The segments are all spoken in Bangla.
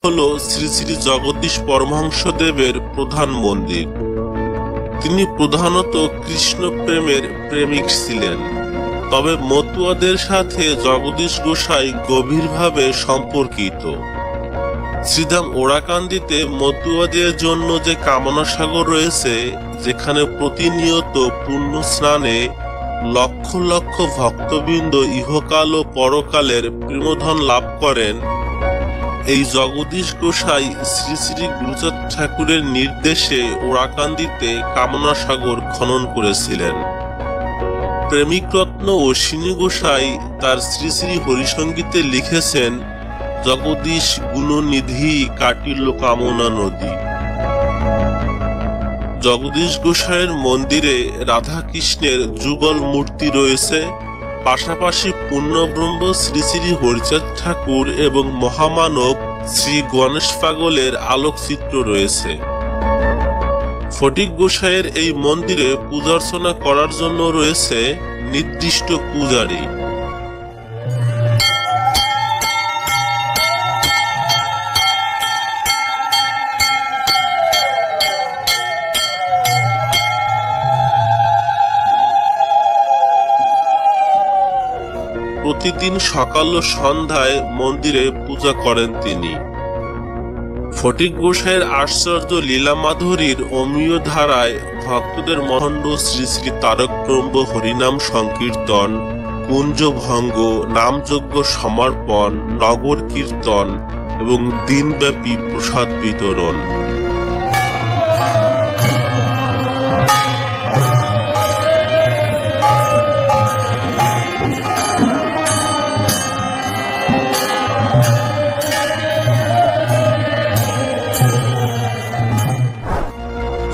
হল শ্রী শ্রী জগদীশ পরমহংসদেবের প্রধান মন্দির। তিনি প্রধানত কৃষ্ণ প্রেমের প্রেমিক ছিলেন, তবে মতুয়াদের সাথে জগদীশ গোসাই গভীরভাবে সম্পর্কিত। শ্রীধাম ওরাকান্দিতে মতুয়াদের জন্য যে কামনা সাগর রয়েছে, যেখানে প্রতিনিয়ত পুণ্য স্নানে লক্ষ লক্ষ ভক্তবৃন্দ ইহকাল ও পরকালের প্রেমধন লাভ করেন, এই জগদীশ গোসাই শ্রী শ্রী গুরুচাঁদ ঠাকুরের নির্দেশে ওরাকান্দিতে কামনা সাগর খনন করেছিলেন। প্রেমিক রত্ন অশ্বিনী গোসাই তার শ্রী শ্রী হরিসঙ্গীতে লিখেছেন, জগদীশ গুণনিধি কাটিল কামনা নদী। জগদীশ গোসাইয়ের মন্দিরে রাধা কৃষ্ণের যুগল মূর্তি রয়েছে, পাশাপাশি পূর্ণব্রহ্ম শ্রী শ্রী হরিচাঁদ ঠাকুর এবং মহামানব শ্রী গণেশ পাগলের আলোকচিত্র রয়েছে। ফটিক গোসাইয়ের এই মন্দিরে পূজার্চনা করার জন্য রয়েছে নির্দিষ্ট পূজারী। প্রতিদিন সকাল ও সন্ধ্যায় মন্দিরে পূজা করেন তিনি। ফটিক গোসাইয়ের আশ্চর্য লীলা মাধুরীর অমীয় ধারায় ভক্তদের মহণ্ড শ্রী শ্রী তারক ব্রহ্ম হরিনাম সংকীর্তন, কুঞ্জভঙ্গ, নামযজ্ঞ সমর্পণ, নগর কীর্তন এবং দিনব্যাপী প্রসাদ বিতরণ।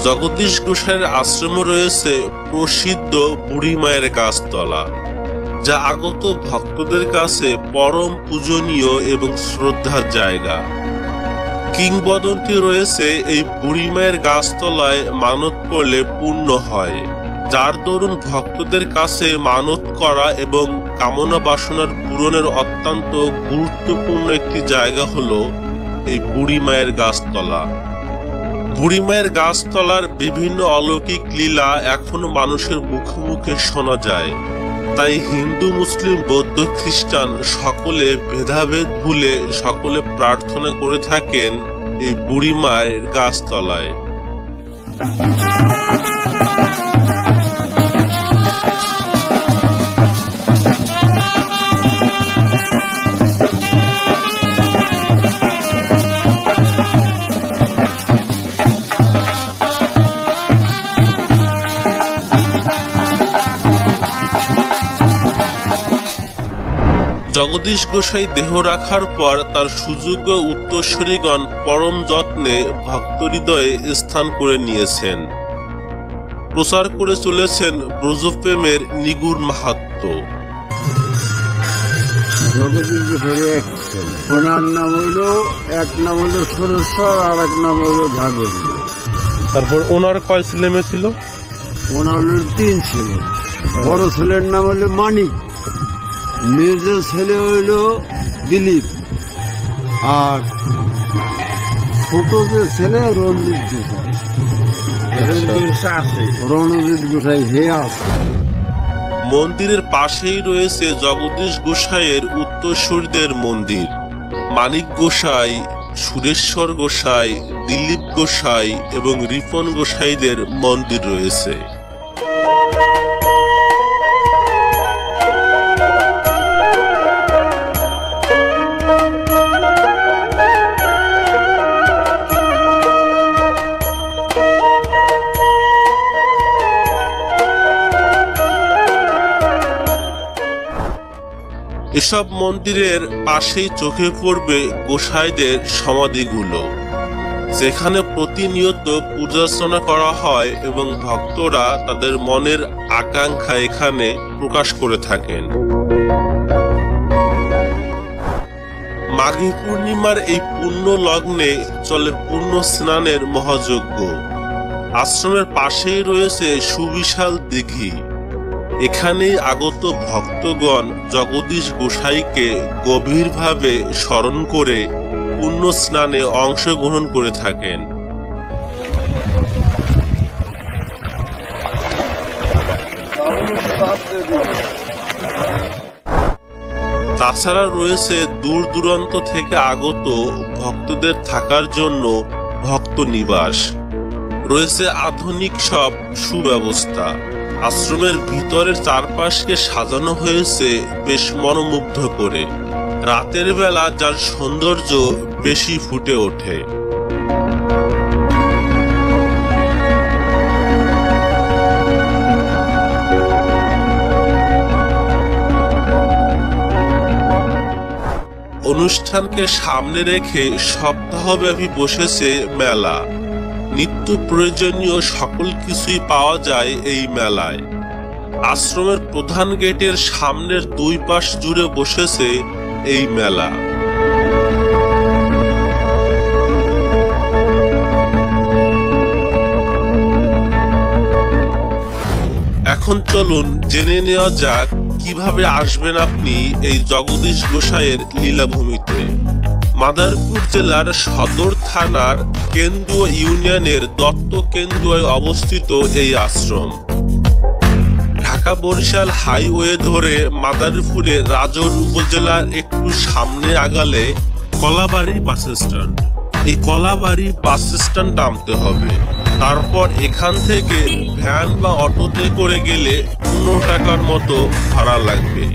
জগদীশ গোসাইয়ের আশ্রমে রয়েছে প্রসিদ্ধ বুড়ি মায়ের গাছতলা, যা আগত ভক্তদের কাছে পরম পূজনীয় এবং শ্রদ্ধার জায়গা। কিংবদন্তি রয়েছে এই বুড়ি মায়ের গাছতলায় মানত করলে পূর্ণ হয়, যার দরুন ভক্তদের কাছে মানত করা এবং কামনা বাসনার পূরণের অত্যন্ত গুরুত্বপূর্ণ একটি জায়গা হলো এই বুড়ি মায়ের গাছতলা। বুড়ি মায়ের গাছতলার বিভিন্ন অলৌকিক লীলা এখনো মানুষের মুখে মুখে শোনা যায়। তাই হিন্দু, মুসলিম, বৌদ্ধ, খ্রিস্টান সকলে ভেদাভেদ ভুলে সকলে প্রার্থনা করে থাকেন এই বুড়ি মায়ের গাছতলায়। জগদীশ গোসাই দেহ রাখার পর তার সুযোগ্য উত্তরসূরিগণ পরম যত্নে ভক্ত হৃদয়ে স্থান করে নিয়েছেন, প্রচার করে চলেছেন ব্রজপ্রেমের নিগুড় মাহাত্ম্য। জগদীশ গোসাইয়ের ওনার নাম হইল, এক নাম হইল সুরেশ্বর, আর এক নাম হইল ভাগবত। তারপর ওনার কয় ছেলে মেয়ে ছিল? ওনার হইল 3 ছেলে। বড় ছেলের নাম হইল মানিক, মেজর ছেলে হইল দিলীপ, আর ছোট যে ছেলে রণজিৎ গোসাই। রণজিৎ গোসাই হে আছে। মন্দিরের পাশেই রয়েছে জগদীশ গোসাইয়ের উত্তরসূরিদের মন্দির। মানিক গোসাই, সুরেশ্বর গোসাই, দিলীপ গোসাই এবং রিপন গোসাইদের মন্দির রয়েছে। এসব মন্দিরের পাশেই চোখে পড়বে গোসাইদের সমাধিগুলো, যেখানে প্রতিনিয়ত পূজার্চনা করা হয় এবং ভক্তরা তাদের মনের আকাঙ্ক্ষা এখানে প্রকাশ করে থাকেন। মাঘী পূর্ণিমার এই পুণ্য লগ্নে চলে পূর্ণ স্নানের মহাযজ্ঞ। আশ্রমের পাশেই রয়েছে সুবিশাল দিঘি। এখানেই আগত ভক্তগণ জগদীশ গোসাইকে গভীরভাবে স্মরণ করে পুণ্য স্নানে অংশগ্রহণ করে থাকেন। তাছাড়া রয়েছে দূর দূরান্ত থেকে আগত ভক্তদের থাকার জন্য ভক্ত নিবাস, রয়েছে আধুনিক সব সুব্যবস্থা। আশ্রমের ভিতরের চারপাশকে সাজানো হয়েছে বেশ মনোমুগ্ধ করে। রাতের বেলা যার সৌন্দর্য বেশি ফুটে ওঠে। অনুষ্ঠানকে সামনে রেখে সপ্তাহব্যাপী বসেছে মেলা। নিত্য প্রয়োজনীয় সকল কিছুই পাওয়া যায় এই মেলায়। আশ্রমের প্রধান গেটের সামনের দুই পাশ জুড়ে বসেছে এই মেলা। এখন চলুন জেনে নেওয়া যাক কিভাবে আসবেন আপনি এই জগদীশ গোসাইয়ের লীলাভূমিতে। মাদারীপুর জেলার সদর থানার কেন্দুয়া ইউনিয়নের দত্ত কেন্দুয়ায় অবস্থিত এই আশ্রম। ঢাকা বরিশাল হাইওয়ে ধরে মাদারীপুরের রাজৌর উপজেলার একটু সামনে আগালে কলাবাড়ি বাস স্ট্যান্ড। এই কলাবাড়ি বাস স্ট্যান্ড নামতে হবে। তারপর এখান থেকে ভ্যান বা অটোতে করে গেলে 15 টাকার মতো ভাড়া লাগবে।